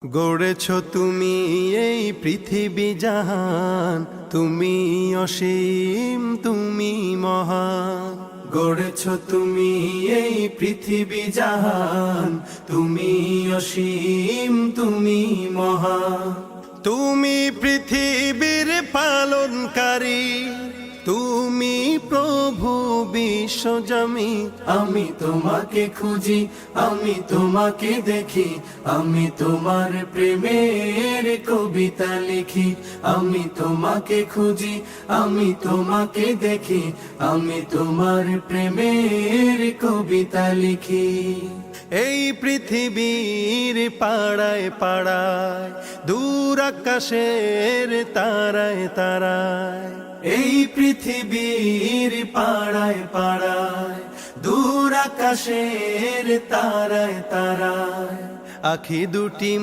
গড়েছ তুমি এই পৃথিবী জাহান, তুমি অসীম তুমি মহান। গড়েছ তুমি এই পৃথিবী জাহান, তুমি অসীম তুমি মহান। তুমি পৃথিবীর পালনকারী, তুমি প্রভু বিশ্বজামি। আমি তোমাকে খুঁজি, আমি তোমাকে দেখি, আমি তোমার প্রেমের কবিতা লিখি। আমি তোমাকে খুঁজি, আমি তোমাকে দেখি, আমি তোমার প্রেমের কবিতা লিখি। এই পৃথিবীর পাড়ায় পাড়ায়, দূর আকাশের তারায় তারায়। এই পৃথিবীর পাড়ায় পাড়ায়, দূর আকাশের তারায় তারায়। আখি দুটি